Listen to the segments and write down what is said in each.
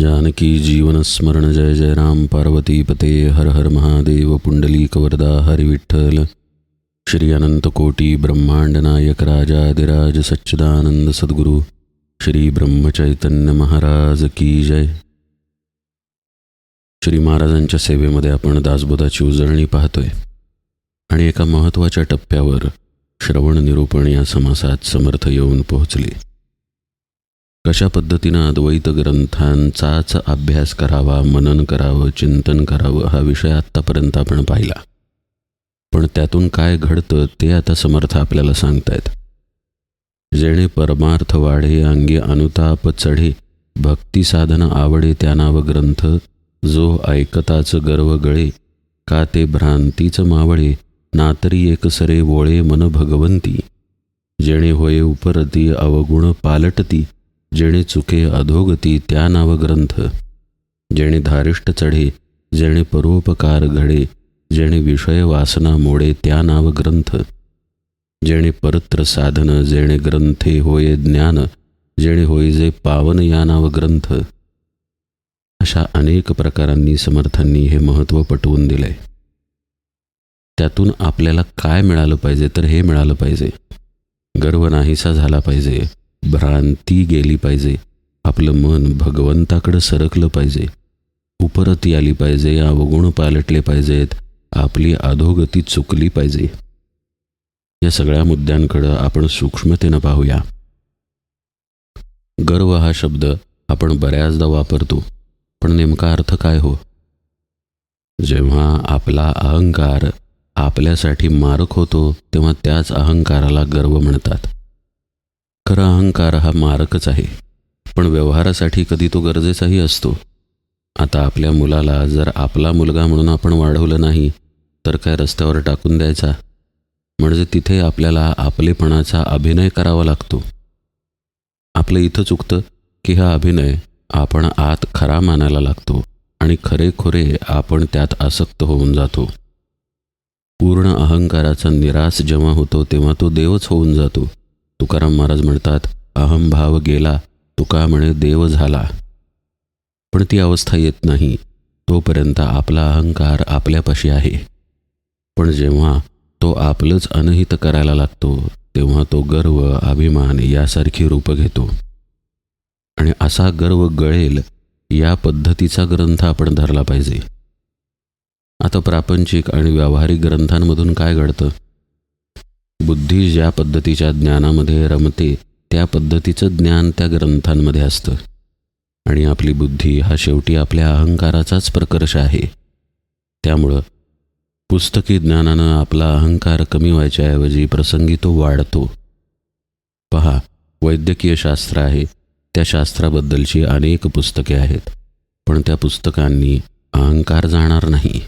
जानकी जीवन स्मरण जय जय राम पार्वती पते हर हर महादेव पुंडलीक वरदा हरि विठ्ठल श्री अनंत कोटी ब्रह्मांड नायक राजाधिराज सच्चिदानंद सद्गुरु श्री ब्रह्मचैतन्य महाराज की जय। श्री महाराजांच्या सेवेमध्ये आपण दासबोधाची उजळणी पाहतोय आणि एका महत्त्वाच्या टप्प्यावर श्रवण निरूपण या समासात समर्थ येऊन पोहोचले। कशा पद्धतीनं अद्वैत ग्रंथांचाच अभ्यास करावा, मनन करावं, चिंतन करावं हा विषय आत्तापर्यंत आपण पाहिला। पण त्यातून काय घडतं ते आता समर्थ आपल्याला सांगतायत। जेणे परमार्थ वाढे अंगी अनुताप चढे, भक्ती साधन आवडे त्या नाव ग्रंथ, जो ऐकताच गर्व गळे, का ते भ्रांतीच मावळे, नातरी एकसरे वोळे मन भगवंती। जेणे होये उपरती अवगुण पालटती, जेणे चुके अधोगती त्या नाव ग्रंथ। जेणे धारिष्ट चढे, जेणे परोपकार घडे, जेणे विषय वासना मोडे त्या नाव ग्रंथ। जेणे परत्र साधन, जेणे ग्रंथे होये ज्ञान, जेणे होय जे पावन या नाव ग्रंथ। अशा अनेक प्रकारांनी समर्थांनी हे महत्त्व पटवून दिले। त्यातून आपल्याला काय मिळालं पाहिजे तर हे मिळालं पाहिजे, गर्व नाहीसा झाला पाहिजे, भ्रांती गेली पाहिजे, आपलं मन भगवंताकडं सरकलं पाहिजे, उपरती आली पाहिजे, अवगुण पालटले पाहिजेत, आपली अधोगती चुकली पाहिजे। या सगळ्या मुद्द्यांकडं आपण सूक्ष्मतेनं पाहूया। गर्व हा शब्द आपण बऱ्याचदा वापरतो, पण नेमका अर्थ काय हो? जेव्हा आपला अहंकार आपल्यासाठी मारक होतो तेव्हा त्याच अहंकाराला गर्व म्हणतात। खरं अहंकार हा मारकच आहे, पण व्यवहारासाठी कधी तो गरजेचाही असतो। आता आपल्या मुलाला जर आपला मुलगा म्हणून आपण वाढवलं नाही तर काय रस्त्यावर टाकून द्यायचा? म्हणजे तिथे आपल्याला आपलेपणाचा अभिनय करावा लागतो। आपलं इथं चुकतं की हा अभिनय आपण आत खरा मानायला लागतो आणि खरेखुरे आपण त्यात आसक्त होऊन जातो। पूर्ण अहंकाराचा निराश जेव्हा होतो तेव्हा तो देवच होऊन जातो। तुकाराम महाराज म्हणतात, अहंभाव गेला तुका म्हणे देव झाला। पण ती अवस्था येत नाही तोपर्यंत आपला अहंकार आपल्यापाशी आहे। पण जेव्हा तो आपलंच अनहित करायला लागतो तेव्हा तो गर्व, अभिमान यासारखी रूप घेतो आणि असा गर्व गळेल या पद्धतीचा ग्रंथ आपण धरला पाहिजे। आता प्रापंचिक आणि व्यावहारिक ग्रंथांमधून काय घडतं? बुद्धी ज्या पद्धतीच्या ज्ञानामध्ये रमते त्या पद्धतीचं ज्ञान त्या ग्रंथांमध्ये असतं आणि आपली बुद्धी हा शेवटी आपल्या अहंकाराचाच प्रकर्ष आहे। त्यामुळं पुस्तकी ज्ञानानं आपला अहंकार कमी व्हायच्याऐवजी प्रसंगी तो वाढतो। पहा, वैद्यकीय शास्त्र आहे, त्या शास्त्राबद्दलची अनेक पुस्तके आहेत, पण त्या पुस्तकांनी अहंकार जाणार नाही।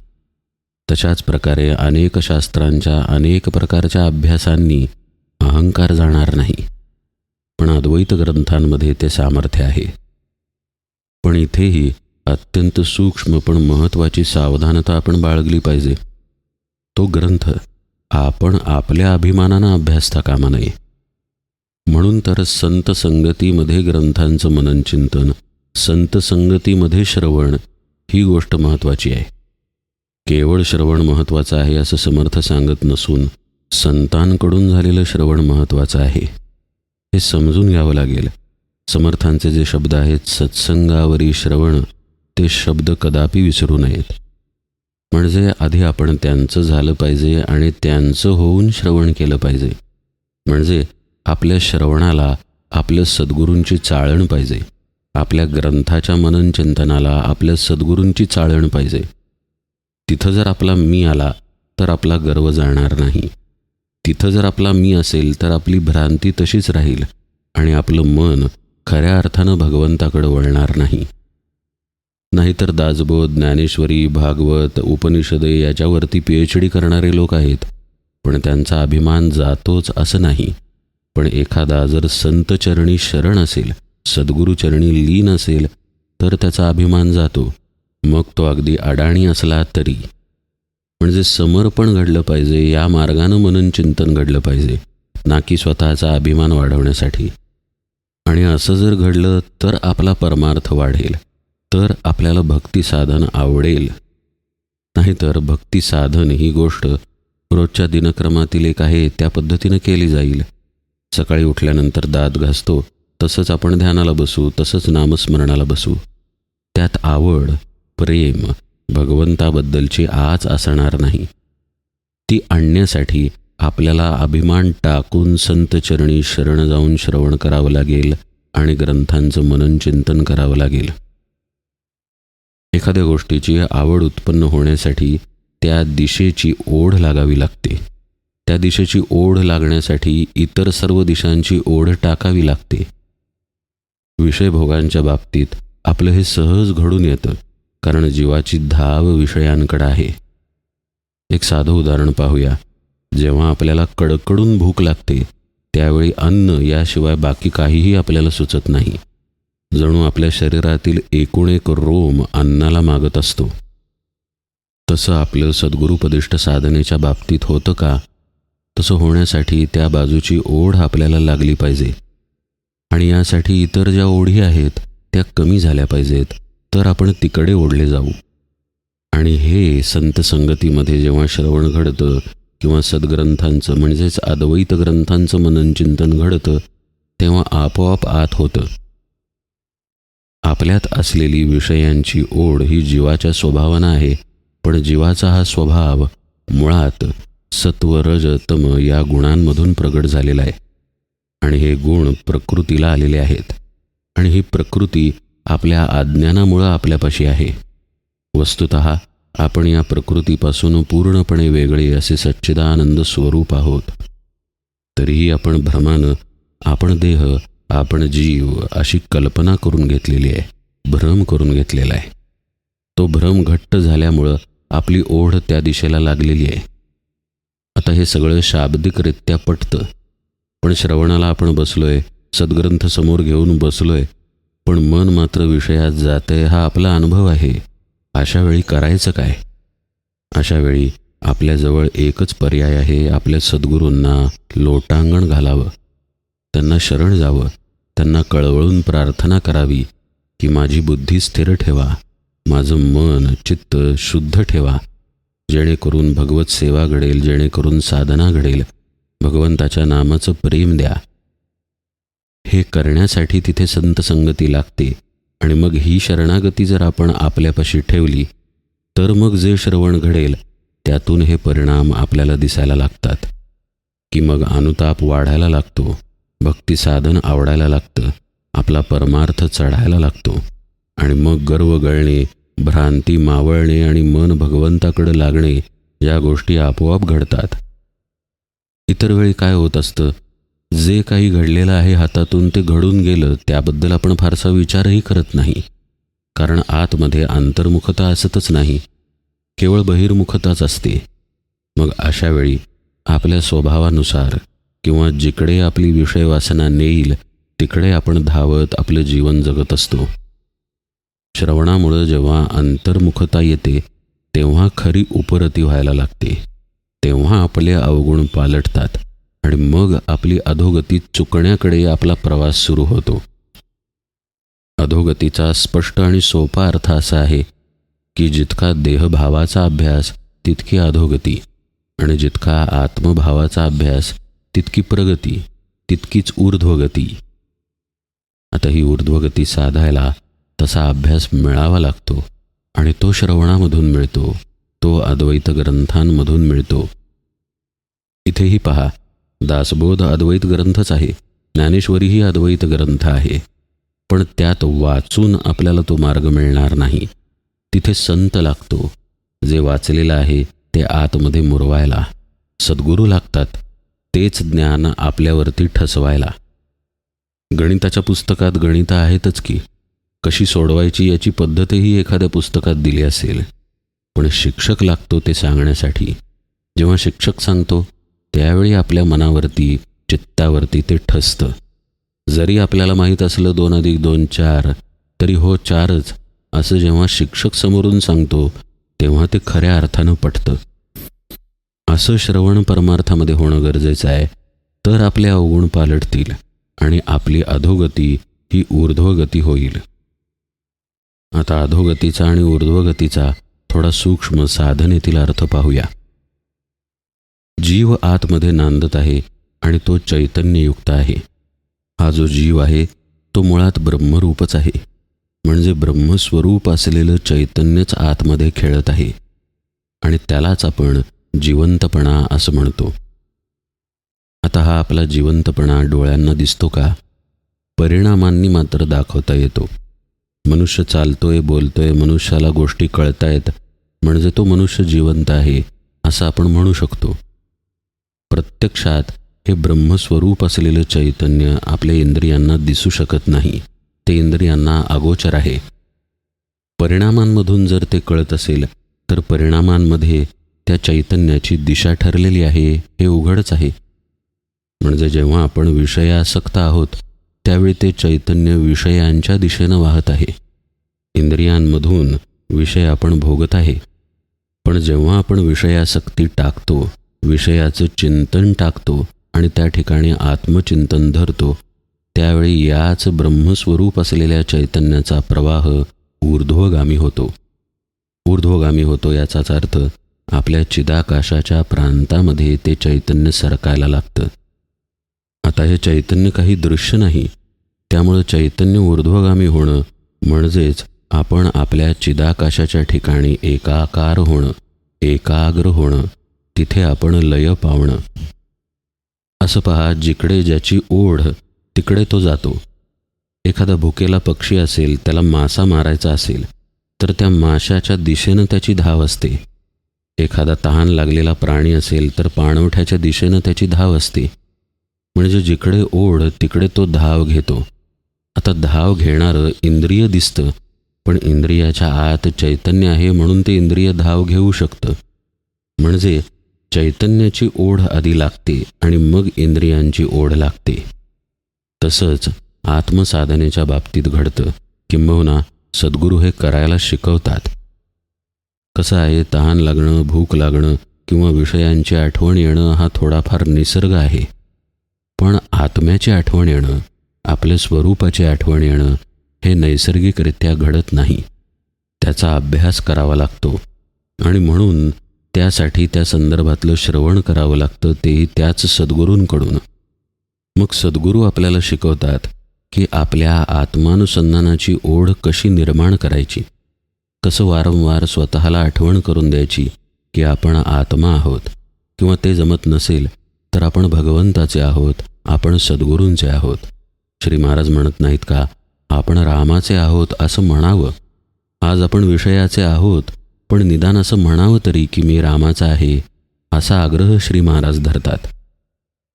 तशाच प्रकारे अनेक शास्त्रांच्या अनेक प्रकारच्या अभ्यासांनी अहंकार जाणार नाही, पण अद्वैत ग्रंथांमध्ये ते सामर्थ्य आहे। पण इथेही अत्यंत सूक्ष्म पण महत्त्वाची सावधानता आपण बाळगली पाहिजे। तो ग्रंथ आपण आपल्या अभिमानानं अभ्यासता कामा नये। म्हणून तर संत संगतीमध्ये ग्रंथांचं मनन चिंतन, संत संगतीमध्ये श्रवण ही गोष्ट महत्त्वाची आहे। केवळ श्रवण महत्त्वाचं आहे असं समर्थ सांगत नसून संतांकडून झालेलं श्रवण महत्त्वाचं आहे, हे समजून घ्यावं लागेल। समर्थांचे जे शब्द आहेत, सत्संगावरी श्रवण, ते शब्द कदापि विसरू नयेत। म्हणजे आधी आपण त्यांचं झालं पाहिजे आणि त्यांचं होऊन श्रवण केलं पाहिजे। म्हणजे आपल्या श्रवणाला आपल्या सद्गुरूंची चाळण पाहिजे, आपल्या ग्रंथाच्या मनन चिंतनाला आपल्या सद्गुरूंची चाळण पाहिजे। तिथं जर आपला मी आला तर आपला गर्व जाणार नाही, तिथं जर आपला मी असेल तर आपली भ्रांती तशीच राहील आणि आपलं मन खऱ्या अर्थानं भगवंताकडे वळणार नाही। नाहीतर दासबोध, ज्ञानेश्वरी, भागवत, उपनिषदे याच्यावरती PhD करणारे लोक आहेत, पण त्यांचा अभिमान जातोच असं नाही। पण एखादा जर संतचरणी शरण असेल, सद्गुरूचरणी लीन असेल तर त्याचा अभिमान जातो, मग तो अगदी अडाणी असला तरी। म्हणजे समर्पण घडलं पाहिजे, या मार्गानं मनन चिंतन घडलं पाहिजे, ना की स्वतःचा अभिमान वाढवण्यासाठी। आणि असं जर घडलं तर आपला परमार्थ वाढेल, तर आपल्याला भक्ती साधन आवडेल. नाहीतर भक्ती साधन ही गोष्ट रोजच्या दिनक्रमातील एक आहे, त्या पद्धतीनं केली जाईल. सकाळी उठल्यानंतर दात घासतो तसंच आपण ध्यानाला बसू, तसंच नामस्मरणाला बसू. त्यात आवड, प्रेम, भगवंताबद्दलची आच असणार नाही. ती आणण्यासाठी आपल्याला अभिमान टाकून संतचरणी शरण जाऊन श्रवण करावं लागेल आणि ग्रंथांचं मनन चिंतन करावं लागेल. एखाद्या गोष्टीची आवड उत्पन्न होण्यासाठी त्या दिशेची ओढ लागावी लागते. त्या दिशेची ओढ लागण्यासाठी इतर सर्व दिशांची ओढ टाकावी लागते. विषयभोगांच्या बाबतीत आपलं हे सहज घडून येतं, कारण जीवाची धाव विषयांकडे आहे. एक साधं उदाहरण पाहूया. जेव्हा आपल्याला कडकडून भूक लागते त्यावेळी अन्न याशिवाय बाकी काहीही आपल्याला सुचत नाही. जणू आपल्या शरीरातील एकूण एक रोम अन्नाला मागत असतो. तसं आपलं सद्गुरुपदिष्ट साधनेच्या बाबतीत होतं का? तसं होण्यासाठी त्या बाजूची ओढ आपल्याला लागली पाहिजे आणि यासाठी इतर ज्या ओढी आहेत त्या कमी झाल्या पाहिजेत, तर आपण तिकडे ओढले जाऊ. आणि हे संत संगतीमध्ये जेव्हा श्रवण घडतं किंवा सद्ग्रंथांचं म्हणजेच अद्वैत ग्रंथांचं मनन चिंतन घडतं, तेव्हा आपोआप आत होतं. आपल्यात असलेली विषयांची ओढ ही जीवाच्या स्वभावानं आहे, पण जीवाचा हा स्वभाव मुळात सत्व रज तम या गुणांमधून प्रगट झालेला आहे. आणि हे गुण प्रकृतीला आलेले आहेत आणि ही प्रकृती आपल्या अज्ञानामुळं आपल्यापाशी आहे. वस्तुतः आपण या प्रकृतीपासून पूर्णपणे वेगळे असे सच्चिदानंद स्वरूप आहोत. तरीही आपण भ्रमानं आपण देह, आपण जीव अशी कल्पना करून घेतलेली आहे, भ्रम करून घेतलेला आहे. तो भ्रम घट्ट झाल्यामुळं आपली ओढ त्या दिशेला लागलेली आहे. आता हे सगळं शाब्दिकरित्या पटतं, पण श्रवणाला आपण बसलोय, सद्ग्रंथ समोर घेऊन बसलोय, पण मन मात्र विषयात जातंय, हा आपला अनुभव आहे. अशा वेळी करायचं काय? अशा वेळी आपल्याजवळ एकच पर्याय आहे, आपल्या सद्गुरूंना लोटांगण घालावं, त्यांना शरण जावं, त्यांना कळवळून प्रार्थना करावी की माझी बुद्धी स्थिर ठेवा, माझं मन चित्त शुद्ध ठेवा, जेणेकरून भगवत सेवा घडेल, जेणेकरून साधना घडेल, भगवंताच्या नामाचं प्रेम द्या. हे करण्यासाठी तिथे संत संगती लागते. आणि मग ही शरणागती जर आपण आपल्यापाशी ठेवली तर मग जे श्रवण घडेल त्यातून हे परिणाम आपल्याला दिसायला लागतात की मग अनुताप वाढायला लागतो, भक्ती साधन आवडायला लागतं, आपला परमार्थ चढायला लागतो आणि मग गर्व गळणे, भ्रांती मावळणे आणि मन भगवंताकडे लागणे या गोष्टी आपोआप घडतात. इतर वेळी काय होत असतं, जे काही घडलेलं आहे हातातून ते घडून गेलं त्याबद्दल आपण फारसा विचारही करत नाही, कारण आतमध्ये अंतर्मुखता असतच नाही, केवळ बहिर्मुखताच असते. मग अशा वेळी आपल्या स्वभावानुसार किंवा जिकडे आपली विषयवासना नेईल तिकडे आपण धावत आपलं जीवन जगत असतो. श्रवणामुळं जेव्हा अंतर्मुखता येते तेव्हा खरी उपरती व्हायला लागते, तेव्हा आपले अवगुण पालटतात आणि मग आपली अधोगती चुकण्याकडे आपला प्रवास सुरू होतो. अधोगतीचा स्पष्ट आणि सोपा अर्थ असा आहे की जितका देहभावाचा अभ्यास तितकी अधोगती आणि जितका आत्मभावाचा अभ्यास तितकी प्रगती, तितकीच ऊर्ध्वगती. आता ही ऊर्ध्वगती साधायला तसा अभ्यास मिळावा लागतो आणि तो श्रवणामधून मिळतो, तो अद्वैत ग्रंथांमधून मिळतो. इथेही पहा, दासबोध अद्वैत ग्रंथच आहे, ज्ञानेश्वरीही अद्वैत ग्रंथ आहे, पण त्यात वाचून आपल्याला तो मार्ग मिळणार नाही. तिथे संत लागतो, जे वाचलेलं आहे ते आतमध्ये मुरवायला. सद्गुरू लागतात, तेच ज्ञान आपल्यावरती ठसवायला. गणिताच्या पुस्तकात गणितं आहेतच की, कशी सोडवायची याची पद्धतही एखाद्या पुस्तकात दिली असेल, पण शिक्षक लागतो ते सांगण्यासाठी. जेव्हा शिक्षक सांगतो त्यावेळी आपल्या मनावरती, चित्तावरती ते ठसतं. जरी आपल्याला माहीत असलं 2 + 2 4, तरी हो 4च असं जेव्हा शिक्षक समोरून सांगतो तेव्हा ते खऱ्या अर्थानं पटतं. असं श्रवण परमार्थामध्ये होणं गरजेचं आहे, तर आपले अवगुण पालटतील आणि आपली अधोगती ही ऊर्ध्वगती होईल. आता अधोगतीचा आणि ऊर्ध्वगतीचा थोडा सूक्ष्म साधनेतील अर्थ पाहूया. जीव आतमध्ये नांदत आहे आणि तो चैतन्ययुक्त आहे. हा जो जीव आहे तो मुळात ब्रह्मरूपच आहे, म्हणजे ब्रह्मस्वरूप असलेलं चैतन्यच आतमध्ये खेळत आहे आणि त्यालाच आपण जिवंतपणा असं म्हणतो. आता हा आपला जिवंतपणा डोळ्यांना दिसतो का? परिणामांनी मात्र दाखवता येतो. मनुष्य चालतोय, बोलतोय, मनुष्याला गोष्टी कळतायत, म्हणजे तो मनुष्य जिवंत आहे असं आपण म्हणू शकतो. प्रत्यक्षात हे ब्रह्मस्वरूप असलेलं चैतन्य आपल्या इंद्रियांना दिसू शकत नाही. ते इंद्रियांना अगोचर आहे. परिणामांमधून जर ते कळत असेल तर परिणामांमध्ये त्या चैतन्याची दिशा ठरलेली आहे हे उघडच आहे. म्हणजे जेव्हा आपण विषयासक्त आहोत त्यावेळी ते चैतन्य विषयांच्या दिशेनं वाहत आहे. इंद्रियांमधून विषय आपण भोगत आहे. पण जेव्हा आपण विषयासक्ती टाकतो, विषयाचं चिंतन टाकतो आणि त्या ठिकाणी आत्मचिंतन धरतो, त्यावेळी याच ब्रह्मस्वरूप असलेल्या चैतन्याचा प्रवाह ऊर्ध्वगामी होतो. ऊर्ध्वगामी होतो याचाच अर्थ आपल्या चिदाकाशाच्या प्रांतामध्ये ते चैतन्य सरकायला लागतं. आता हे चैतन्य काही दृश्य नाही, त्यामुळं चैतन्य ऊर्ध्वगामी होणं म्हणजेच आपण आपल्या चिदाकाशाच्या ठिकाणी एकाकार होणं, एकाग्र होणं, तिथे आपण लय पावणं. असं पहा, जिकडे ज्याची ओढ तिकडे तो जातो. एखादा भुकेला पक्षी असेल, त्याला मासा मारायचा असेल तर त्या माशाच्या दिशेनं त्याची धाव असते. एखादा तहान लागलेला प्राणी असेल तर पाणवठ्याच्या दिशेनं त्याची धाव असते. म्हणजे जिकडे ओढ तिकडे तो धाव घेतो. आता धाव घेणारं इंद्रिय दिसतं, पण इंद्रियाच्या आत चैतन्य आहे म्हणून ते इंद्रिय धाव घेऊ शकतं. म्हणजे चैतन्याची ओढ आधी लागते आणि मग इंद्रियांची ओढ लागते. तसंच आत्मसाधनेच्या बाबतीत घडतं, किंबहुना सद्गुरू हे करायला शिकवतात. कसं आहे, तहान लागणं, भूक लागणं किंवा विषयांची आठवण येणं हा थोडाफार निसर्ग आहे. पण आत्म्याची आठवण येणं, आपल्या स्वरूपाची आठवण येणं हे नैसर्गिकरित्या घडत नाही. त्याचा अभ्यास करावा लागतो आणि म्हणून त्यासाठी त्या संदर्भातलं श्रवण करावं लागतं, तेही त्याच सद्गुरूंकडून. मग सद्गुरू आपल्याला शिकवतात की आपल्या आत्मानुसंधानाची ओढ कशी निर्माण करायची, कसं वारंवार स्वतःला आठवण करून द्यायची की आपण आत्मा आहोत, किंवा ते जमत नसेल तर आपण भगवंताचे आहोत, आपण सद्गुरूंचे आहोत. श्री महाराज म्हणत नाहीत का, आपण रामाचे आहोत असं म्हणावं. आज आपण विषयाचे आहोत, पण निदान असं म्हणावं तरी की मी रामाचा आहे, असा आग्रह श्री महाराज धरतात.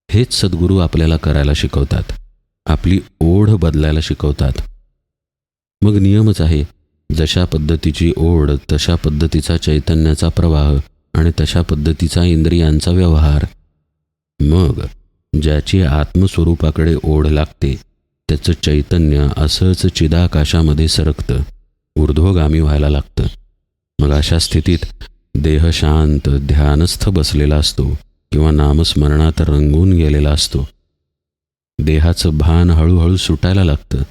हेच सद्गुरू आपल्याला करायला शिकवतात, आपली ओढ बदलायला शिकवतात. मग नियमच आहे, जशा पद्धतीची ओढ तशा पद्धतीचा चैतन्याचा प्रवाह आणि तशा पद्धतीचा इंद्रियांचा व्यवहार. मग ज्याची आत्मस्वरूपाकडे ओढ लागते त्याचं चैतन्य असंच चिदाकाशामध्ये सरकतं, ऊर्ध्वगामी व्हायला लागतं. मग अशा स्थितीत देह शांत ध्यानस्थ बसलेला असतो किंवा नामस्मरणात रंगून गेलेला असतो. देहाचं भान हळूहळू सुटायला लागतं,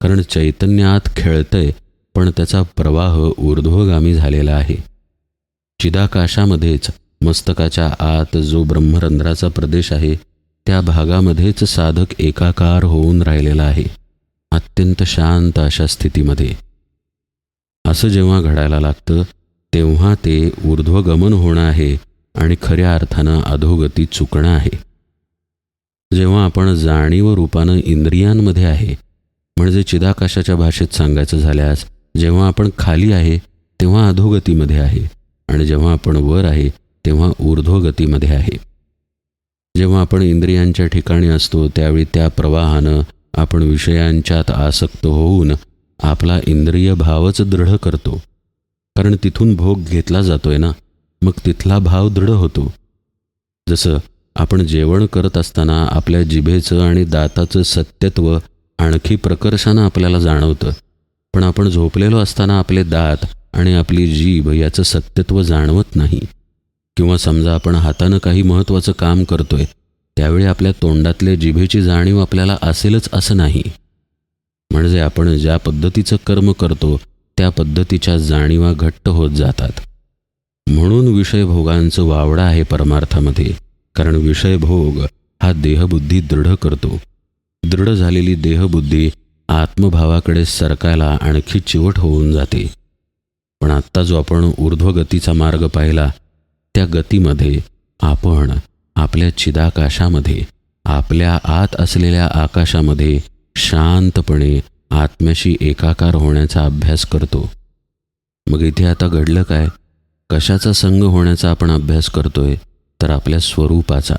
कारण चैतन्य आत खेळतंय, पण त्याचा प्रवाह ऊर्ध्वगामी झालेला आहे. चिदाकाशामध्येच मस्तकाच्या आत जो ब्रह्मरंध्राचा प्रदेश आहे त्या भागामध्येच साधक एकाकार होऊन राहिलेला आहे, अत्यंत शांत अशा स्थितीमध्ये. असं जेव्हा घडायला लागतं तेव्हा ते ऊर्ध्वगमन होणं आहे आणि खऱ्या अर्थानं अधोगती चुकणं आहे. जेव्हा आपण जाणीव रूपानं इंद्रियांमध्ये आहे, म्हणजे चिदाकाशाच्या भाषेत सांगायचं झाल्यास जेव्हा आपण खाली आहे तेव्हा अधोगतीमध्ये आहे, आणि जेव्हा आपण वर आहे तेव्हा ऊर्ध्वगतीमध्ये आहे. जेव्हा आपण इंद्रियांच्या ठिकाणी असतो त्यावेळी त्या प्रवाहानं आपण विषयांच्यात आसक्त होऊन आपला इंद्रिय भावच दृढ करतो, कारण तिथून भोग घेतला जातोय ना, मग तिथला भाव दृढ होतो. जसं आपण जेवण करत असताना आपल्या जिभेचं आणि दाताचं सत्यत्व आणखी प्रकर्षानं आपल्याला जाणवतं, पण आपण झोपलेलो असताना आपले दात आणि आपली जीभ याचं सत्यत्व जाणवत नाही. किंवा समजा आपण हातानं काही महत्त्वाचं काम करतोय, त्यावेळी आपल्या तोंडातले जिभेची जाणीव आपल्याला असेलच असं नाही. म्हणजे आपण ज्या पद्धतीचं कर्म करतो त्या पद्धतीच्या जाणीवा घट्ट होत जातात. म्हणून विषयभोगांचं वावडा आहे परमार्थामध्ये, कारण विषयभोग हा देहबुद्धी दृढ करतो. दृढ झालेली देहबुद्धी आत्मभावाकडे सरकायला आणखी चिवट होऊन जाते. पण आत्ता जो आपण ऊर्ध्वगतीचा मार्ग पाहिला, त्या गतीमध्ये आपण आपल्या चिदाकाशामध्ये, आपल्या आत असलेल्या आकाशामध्ये शांतपणे आत्म्याशी एकाकार होण्याचा अभ्यास करतो. मग इथे आता घडलं काय? कशाचा संग होण्याचा आपण अभ्यास करतोय? तर आपल्या स्वरूपाचा.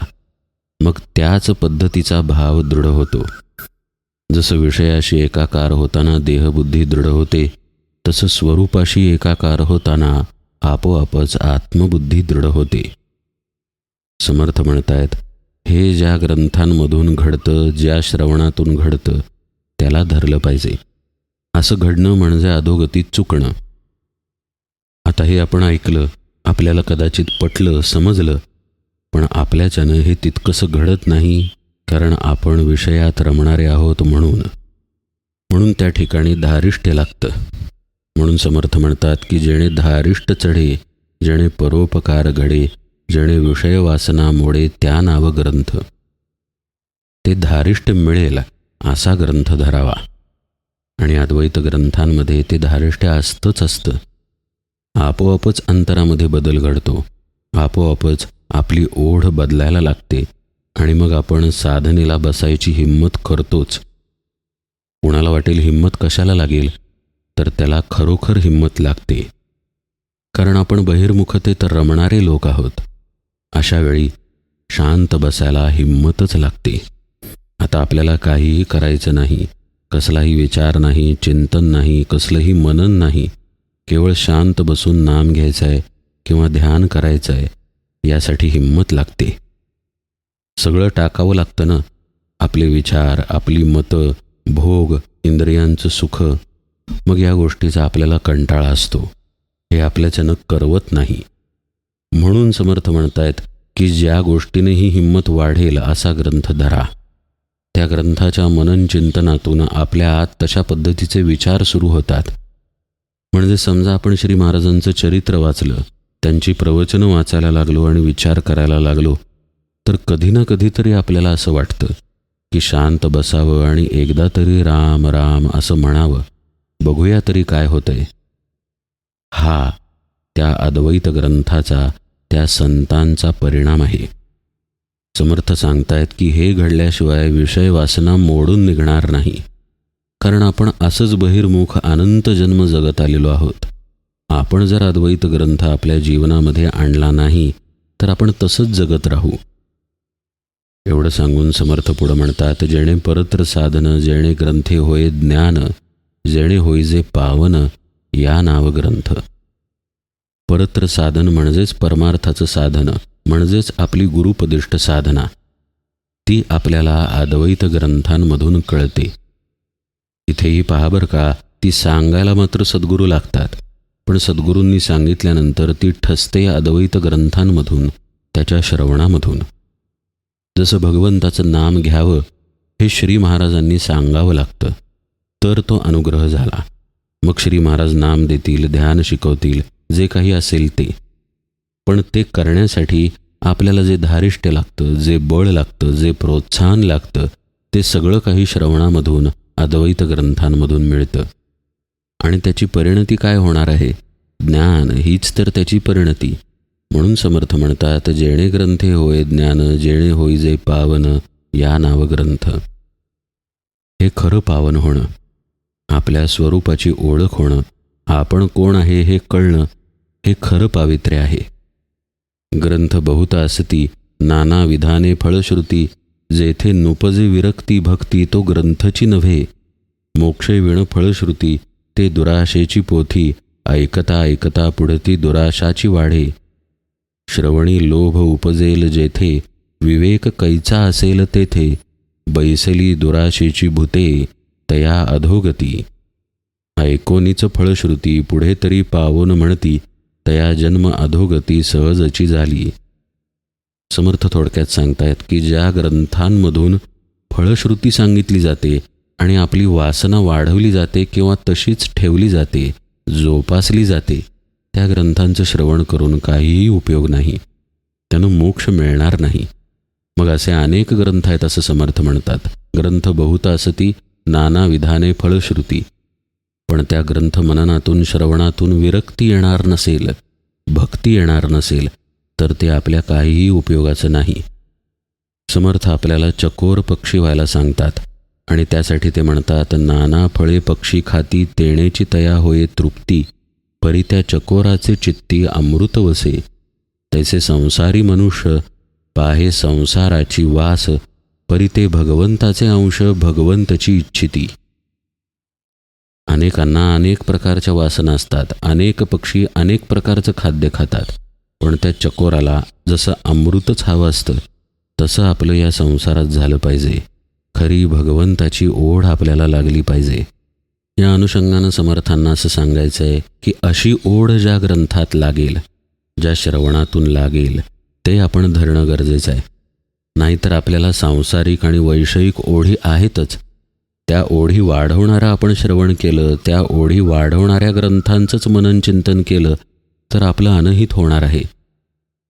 मग त्याच पद्धतीचा भाव दृढ होतो. जसं विषयाशी एकाकार होताना देहबुद्धी दृढ होते, तसं स्वरूपाशी एकाकार होताना आपोआपच आत्मबुद्धी दृढ होते. समर्थ म्हणतायत, हे ज्या ग्रंथांमधून घडतं, ज्या श्रवणातून घडतं, त्याला धरलं पाहिजे. असं घडणं म्हणजे अधोगतीत चुकणं. आता हे आपण ऐकलं, आपल्याला कदाचित पटलं, समजलं, पण आपल्याच्यानं हे तितकंसं घडत नाही, कारण आपण विषयात रमणारे आहोत. म्हणून त्या ठिकाणी धारिष्ट्य लागतं. म्हणून समर्थ म्हणतात की जेणे धारिष्ट चढे, जेणे परोपकार घडे, जेणे विषय वासना मोडे, त्या नाव ग्रंथ. ते धारिष्ट मिळेल असा ग्रंथ धरावा. आणि अद्वैत ग्रंथांमध्ये ते धारिष्ट्य असतंच असतं. आपोआपच अंतरामध्ये बदल घडतो. आपोआपच आपली ओढ बदलायला लागते आणि मग आपण साधनेला बसायची हिंमत करतोच. कुणाला वाटेल हिंमत कशाला लागेल? तर त्याला खरोखर हिंमत लागते, कारण आपण बहिर्मुखतेत रमणारे लोक आहोत. अशा वेळी शांत बसायला हिंमतच लागते. आता आपल्याला काहीही करायचं नाही, कसलाही विचार नाही, चिंतन नाही, कसलंही मनन नाही. केवळ शांत बसून नाम घ्यायचं आहे किंवा ध्यान करायचं आहे, यासाठी हिंमत लागते. सगळं टाकावं लागतं ना, आपले विचार, आपली मतं, भोग, इंद्रियांचं सुख. मग या गोष्टीचा आपल्याला कंटाळा असतो. हे आपल्याच्यानं करवत नाही. म्हणून समर्थ म्हणतायत की ज्या गोष्टीनेही हिंमत वाढेल असा ग्रंथ धरा. त्या ग्रंथाच्या मनन चिंतनातून आपल्या आत तशा पद्धतीचे विचार सुरू होतात. म्हणजे समजा आपण श्री महाराजांचं चरित्र वाचलं, त्यांची प्रवचनं वाचायला लागलो आणि विचार करायला लागलो, तर कधी ना कधीतरी आपल्याला असं वाटतं की शांत बसावं आणि एकदा तरी राम राम असं म्हणावं, बघूया तरी काय होतंय. हा त्या अद्वैत ग्रंथाचा, त्या संतांचा परिणाम आहे. समर्थ सांगतायत की हे घडल्याशिवाय विषय वासना मोडून निघणार नाही, कारण आपण असंच बहिर्मुख अनंत जन्म जगत आलेलो आहोत. आपण जर अद्वैत ग्रंथ आपल्या जीवनामध्ये आणला नाही तर आपण तसंच जगत राहू. एवढं सांगून समर्थ पुढं म्हणतात, जेणे परत्र साधन, जेणे ग्रंथे होय ज्ञान, जेणे होईजे पावन, या नाव ग्रंथ. परत्र साधन म्हणजेच परमार्थाचं साधन, म्हणजेच आपली गुरुपदिष्ट साधना. ती आपल्याला अद्वैत ग्रंथांमधून कळते. इथेही पहा बरं का, ती सांगायला मात्र सद्गुरू लागतात, पण सद्गुरूंनी सांगितल्यानंतर ती ठसते अद्वैत ग्रंथांमधून, त्याच्या श्रवणामधून. जसं भगवंताचं नाम घ्यावं हे श्री महाराजांनी सांगावं लागतं, तर तो अनुग्रह झाला. मग श्री महाराज नाम देतील, ध्यान शिकवतील, जे काही असेल ते. पण ते करण्यासाठी आपल्याला जे धारिष्ट्य लागतं, जे बळ लागतं, जे प्रोत्साहन लागतं, ते सगळं काही श्रवणामधून, अद्वैत ग्रंथांमधून मिळतं. आणि त्याची परिणती काय होणार आहे? ज्ञान हीच तर त्याची परिणती. म्हणून समर्थ म्हणतात, जेणे ग्रंथे होय ज्ञान, जेणे होईजे पावन, या नाव ग्रंथ. हे खरं पावन होणं, आपल्या स्वरूपाची ओळख होणं, आपण कोण आहे हे कळणं, हे खरं पावित्र्य आहे. ग्रंथ बहुता असती, नाना विधाने फळश्रुती, जेथे नुपजे विरक्ती भक्ती, तो ग्रंथची नव्हे. मोक्षे विण फळश्रुती, ते दुराशेची पोथी, ऐकता ऐकता पुढती दुराशाची वाढे. श्रवणी लोभ उपजेल जेथे, विवेक कैचा असेल तेथे, बैसली दुराशेची भूते, तया अधोगती. ऐकोनीच फळश्रुती, पुढे तरी पावोन म्हणती, तया जन्म अधोगती सहजची झाली. समर्थ थोडक्यात सांगतायत की ज्या ग्रंथांमधून फळश्रुती सांगितली जाते आणि आपली वासना वाढवली जाते किंवा तशीच ठेवली जाते, जोपासली जाते त्या ग्रंथांचं श्रवण करून काहीही उपयोग नाही, त्यानं मोक्ष मिळणार नाही. मग असे अनेक ग्रंथ आहेत असं समर्थ म्हणतात. ग्रंथ बहुत असती नाना विधाने फळश्रुती. पण त्या ग्रंथ मननातून श्रवणातून विरक्ती येणार नसेल, भक्ती येणार नसेल, तर ते आपल्या काहीही उपयोगाचं नाही. समर्थ आपल्याला चकोर पक्षी व्हायला सांगतात आणि त्यासाठी ते म्हणतात, नाना फळे पक्षी खाती तेणेची तया होये तृप्ती, परी त्या चकोराचे चित्ती अमृत वसे, तैसे संसारी मनुष्य पाहे संसाराची वास, परी ते भगवंताचे अंश भगवंतची इच्छिती. अनेकांना अनेक प्रकारच्या वासना असतात, अनेक पक्षी अनेक प्रकारचं खाद्य खातात, पण त्या चकोराला जसं अमृतच हवं असतं तसं आपलं या संसारात झालं पाहिजे. खरी भगवंताची ओढ आपल्याला लागली पाहिजे. या अनुषंगानं समर्थांना असं सांगायचं आहे की अशी ओढ ज्या ग्रंथात लागेल, ज्या श्रवणातून लागेल, ते आपण धरणं गरजेचं आहे. नाहीतर आपल्याला सांसारिक आणि वैषयिक ओढी आहेतच, त्या ओढी वाढवणारं आपण श्रवण केलं, त्या ओढी वाढवणाऱ्या ग्रंथांचंच मनन चिंतन केलं तर आपलं अनहित होणार आहे.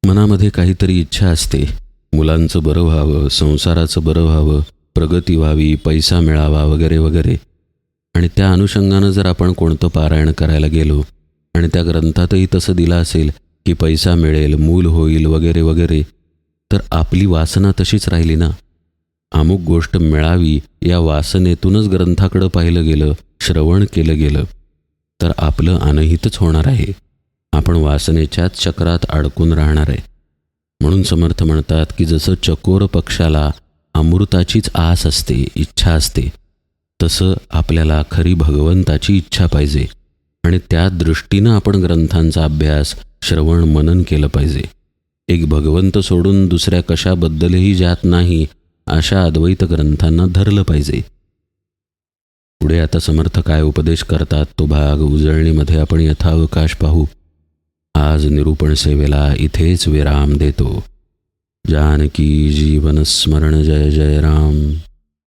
मनामध्ये काहीतरी इच्छा असते, मुलांचं बरं व्हावं, संसाराचं बरं व्हावं, प्रगती व्हावी, पैसा मिळावा वगैरे वगैरे. आणि त्या अनुषंगानं जर आपण कोणतं पारायण करायला गेलो आणि त्या ग्रंथातही तसं दिलं असेल की पैसा मिळेल, मूल होईल वगैरे वगैरे, तर आपली वासना तशीच राहिली ना. अमुक गोष्ट मिळावी या वासनेतूनच ग्रंथाकडं पाहिलं गेलं, श्रवण केलं गेलं, तर आपलं अनहितच होणार आहे. आपण वासनेच्याच चक्रात अडकून राहणार आहे. म्हणून समर्थ म्हणतात की जसं चकोर पक्षाला अमृताचीच आस असते, इच्छा असते, तसं आपल्याला खरी भगवंताची इच्छा पाहिजे आणि त्या दृष्टीनं आपण ग्रंथांचा अभ्यास, श्रवण, मनन केलं पाहिजे. एक भगवंत सोडून दुसऱ्या कशाबद्दलही जात नाही अशा अद्वैत ग्रंथांना धरलं पाहिजे. पुढे आता समर्थ काय उपदेश करतात तो भाग उजळणीमध्ये आपण यथावकाश पाहू. आज निरूपण सेवेला इथेच विराम देतो. जानकी जीवन स्मरण. जय जय राम.